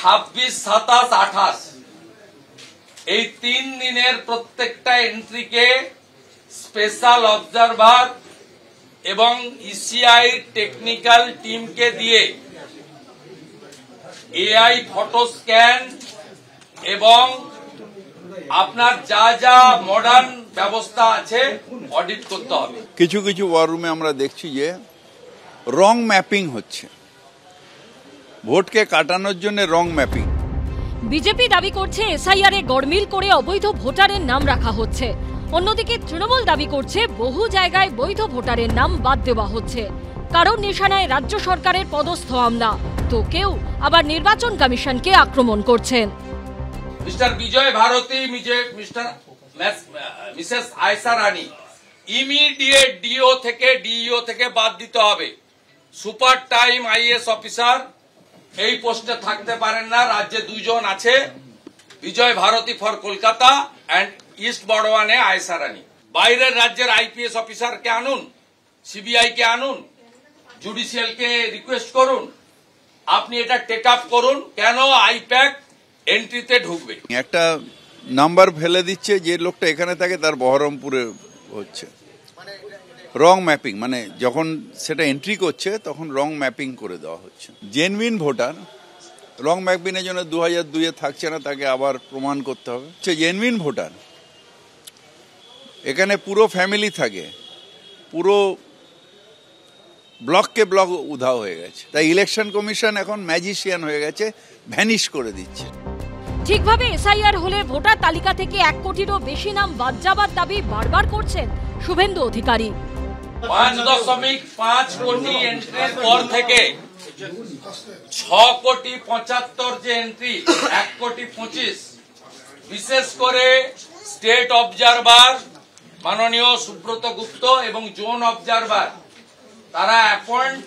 26, 27, 28 এই 3 দিনের প্রত্যেকটা এন্ট্রিকে স্পেশাল অবজারভার এবং ইসিআই টেকনিক্যাল টিমকে দিয়ে এআই ফটো স্ক্যান এবং আপনার যা যা মডার্ন ব্যবস্থা আছে অডিট করতে হবে। কিছু কিছু ওয়ার রুমে আমরা দেখছি যে রং ম্যাপিং হচ্ছে, ভোটকে কাটানোর জন্য রং ম্যাপিং। বিজেপি দাবি করছে এসআইআর এ গড়মিল করে অবৈধ ভোটারের নাম রাখা হচ্ছে, অন্যদিকে তৃণমূল দাবি করছে বহু জায়গায় বৈধ ভোটারের নাম বাদ দেওয়া হচ্ছে, কারণ নিশানায় রাজ্য সরকারের পদস্থ আমলা, তো কেউ আবার নির্বাচন কমিশনকে আক্রমণ করছেন। মিস্টার বিজয় ভারতী, মিসেস আয়সা রানী ইমিডিয়েট ডিও থেকে বাদ দিতে হবে। সুপার টাইম আইএস অফিসার এই পোস্টে থাকতে পারেন না। রাজ্যে 2 জন আছে, Bijoy Bharati for Kolkata and east বর্ধমানে আয়সা রানী। বাইরের রাজ্যের আইপিএস অফিসারকে আনুন, সিবিআই কে আনুন, জুডিশিয়াল কে রিকোয়েস্ট করুন, আপনি এটা টেক আপ করুন। কেন আইপ্যাক এন্ট্রিতে ঢুকবে? একটা নাম্বার ফেলে দিচ্ছে, যে লোকটা এখানে থাকে তার বহরমপুরে হচ্ছে রং ম্যাপিং, মানে যখন সেটা এন্ট্রি করছে তখন রং ম্যাপিং করে দেওয়া হচ্ছে। জেনুইন ভোটার রং ম্যাপিংয়ের জন্য 2002-এ থাকছে না, তাকে আবার প্রমাণ করতে হবে। জেনুইন ভোটার এখানে পুরো ফ্যামিলি থাকে, পুরো ব্লককে ব্লক উধাও হয়ে গেছে। তাই ইলেকশন কমিশন এখন ম্যাজিশিয়ান হয়ে গেছে, ভ্যানিশ করে দিচ্ছে। ঠিকভাবে এসআইআর হলে ভোটার তালিকা থেকে 1 কোটিরও বেশি নাম বাদ যাবার দাবি বারবার করছেন শুভেন্দু অধিকারী। 5.5 কোটি এন্ট্রির পর থেকে 6.75 যে এন্ট্রি, 1.25 বিশেষ করে স্টেট অবজারভার মাননীয় সুব্রত গুপ্ত এবং জোন অবজারভার তারা অ্যাপয়েন্ট,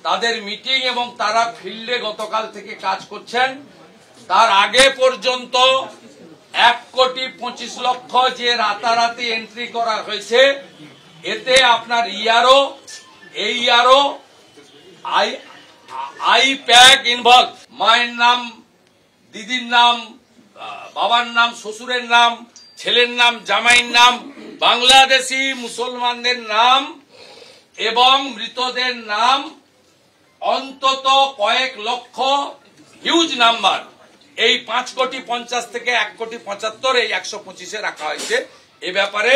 তাদের মিটিং এবং তারা ফিল্ডে গতকাল থেকে কাজ করছেন। তার আগে পর্যন্ত 1,25,00,000 যে রাতারাতি এন্ট্রি করা হয়েছে, এতে আপনার আইপ্যাক ইনভলভ, মায়ের নাম, দিদির নাম, বাবার নাম, শ্বশুরের নাম, ছেলের নাম, জামাইয়ের নাম, বাংলাদেশি মুসলমানদের নাম এবং মৃতদের নাম, অন্তত কয়েক লক্ষ, হিউজ নাম্বার। এই 5,50,00,000 থেকে 1,75,00,000 এই 125-এ রাখা হয়েছে। এ ব্যাপারে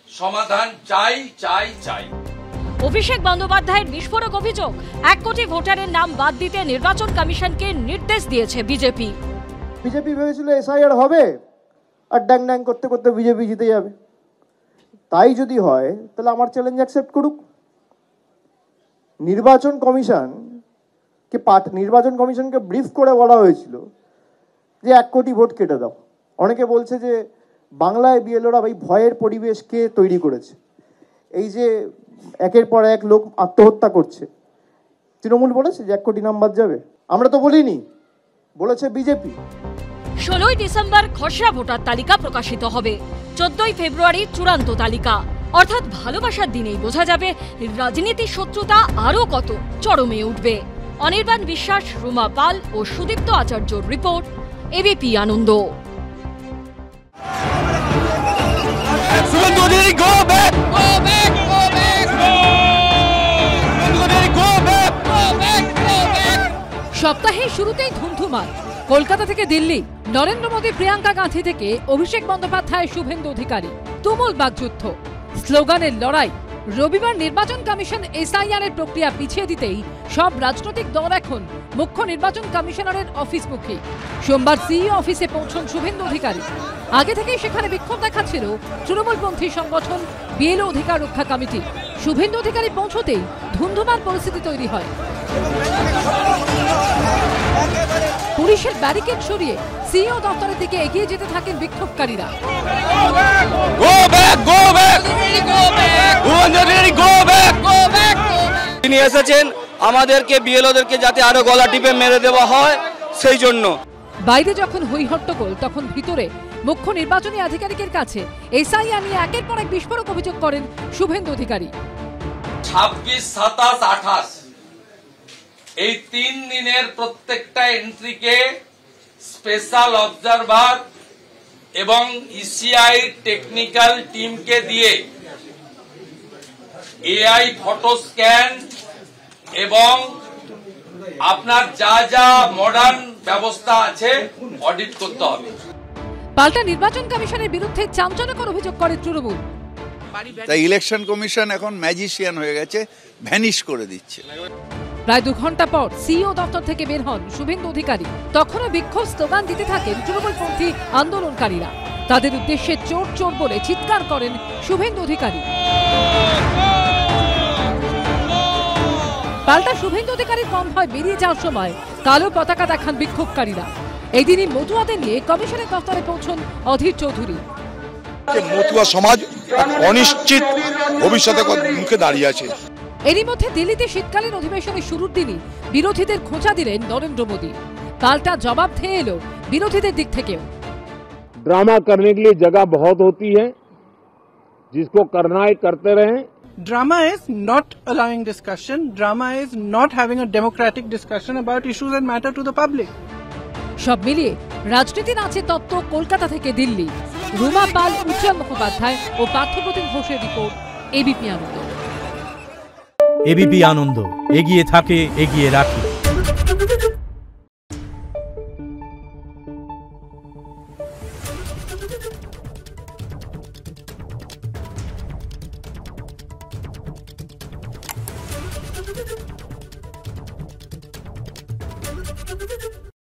সমাধান চাই চাই চাই। অভিষেক বন্দ্যোপাধ্যায়ের বিস্ফোরক অভিযোগ, 1 কোটি ভোটারের নাম বাদ দিতে নির্বাচন কমিশনকে নির্দেশ দিয়েছে বিজেপি। বিজেপি ভেবেছিল এসআইআর হবে আর ড্যাং ড্যাং করতে করতে বিজেপি জিতে যাবে। তাই যদি হয় তাহলে আমার চ্যালেঞ্জ অ্যাকসেপ্ট করুক। নির্বাচন কমিশনকে ব্রিফ করে বলা হয়েছিল যে 1 কোটি ভোট কেটে দাও। অনেকে বলছে যে বাংলায় বিএলওরা ভাই ভয়ের পরিবেশ কে তৈরি করেছে, এই যে একের পর এক লোক আত্মহত্যা করছে। তৃণমূল বলেছে যে 1 কোটি নাম বাদ যাবে? আমরা তো বলিনি, বলেছে বিজেপি। 16ই ডিসেম্বর খসড়া ভোটার তালিকা প্রকাশিত হবে, 14ই ফেব্রুয়ারি চূড়ান্ত তালিকা। অর্থাৎ ভালোবাসার দিনেই বোঝা যাবে রাজনীতির শত্রুতা আরো কত চরমে উঠবে। অনির্বাণ বিশ্বাস, রুমা পাল ও সুদীপ্ত আচার্যর রিপোর্ট, এবিপি আনন্দ। সপ্তাহের শুরুতেই ধুমধুমার কলকাতা থেকে দিল্লি, নরেন্দ্র মোদী, প্রিয়াঙ্কা গান্ধী থেকে অভিষেক বন্দ্যোপাধ্যায়, শুভেন্দু অধিকারী, তুমুল বাকযুদ্ধ, স্লোগানের লড়াই। রবিবার নির্বাচন কমিশন এসআইআর এর প্রক্রিয়া পিছিয়ে দিতেই সব রাজনৈতিক দল এখন মুখ্য নির্বাচন কমিশনারের অফিসমুখী। সোমবার সিইও অফিসে পৌঁছন শুভেন্দু অধিকারী। আগে থেকেই সেখানে বিক্ষোভ দেখাচ্ছিল তৃণমূলপন্থী সংগঠন বিএলও অধিকার রক্ষা কমিটি। শুভেন্দু অধিকারী পৌঁছতেই ধুমধুমার পরিস্থিতি তৈরি হয়। পুলিশের ব্যারিকেড সরিয়ে সিইও দপ্তরের দিকে এগিয়ে যেতে থাকেন বিক্ষোভকারীরা। তিনি এসেছেন আমাদেরকে বিএলওদেরকে যাতে আরো গলা টিপে মেরে দেওয়া হয় সেই জন্য। বাইরে যখন হই হট্টগোল, তখন ভিতরে মুখ্য নির্বাচনী আধিকারিকের কাছে এসআইআর নিয়ে একের পর এক বিস্ফোরক অভিযোগ করেন শুভেন্দু অধিকারী। 26, 27, 28 এই 3 দিনের প্রত্যেকটা এন্ট্রিকে স্পেশাল অবজারভার এবং ইসিআই টেকনিক্যাল টিমকে দিয়ে এআই ফটো স্ক্যান এবং আপনার যা যা মডার্ন ব্যবস্থা আছে অডিট করতে হবে। পাল্টা নির্বাচন কমিশনের বিরুদ্ধে চাঞ্চল্যকর অভিযোগ করে তৃণমূল। তাই ইলেকশন কমিশন এখন ম্যাজিশিয়ান হয়ে গেছে, ভ্যানিশ করে দিচ্ছে। প্রায় 2 ঘন্টা পর সিইও দপ্তর থেকে বের হন শুভেন্দু অধিকারী। তখনও বিক্ষোভ স্লোগান দিতে থাকেন তৃণমূলপন্থী আন্দোলনকারীরা। তাদের উদ্দেশ্যে চোর চোর বলে চিৎকার করেন শুভেন্দু অধিকারী। পাল্টা শুভেন্দু অধিকারীর কনভয় বেরিয়ে যাওয়ার সময় কালো পতাকা দেখান বিক্ষোভকারীরা। এই দিনই মতুয়াদের নিয়ে কমিশনের দপ্তরে পৌঁছন অধীর চৌধুরী। মতুয়া সমাজ অনিশ্চিত ভবিষ্যতের মুখে দাঁড়িয়ে আছে। এরই মধ্যে দিল্লিতে শীতকালীন অধিবেশনের শুরুর দিনই বিরোধীদের খোঁচা দিলেন নরেন্দ্র মোদী। পাল্টা জবাব ধেয়ে এলো বিরোধীদের দিক থেকেও। ड्रामा करने के लिए जगह बहुत होती है, जिसको करना है करते रहें। Drama is not allowing discussion. Drama is not having a democratic discussion about issues that matter to the public. সব মিলিয়ে রাজনীতির আছে তত্ত্ব কলকাতা থেকে দিল্লি। রুমা পাল, উজ্জ্বল মুখোপাধ্যায় ও পার্থপ্রতিম ঘোষের রিপোর্ট, এবিপি আনন্দ। এবিপি আনন্দ, এগিয়ে থাকে, এগিয়ে রাখে। Thank you.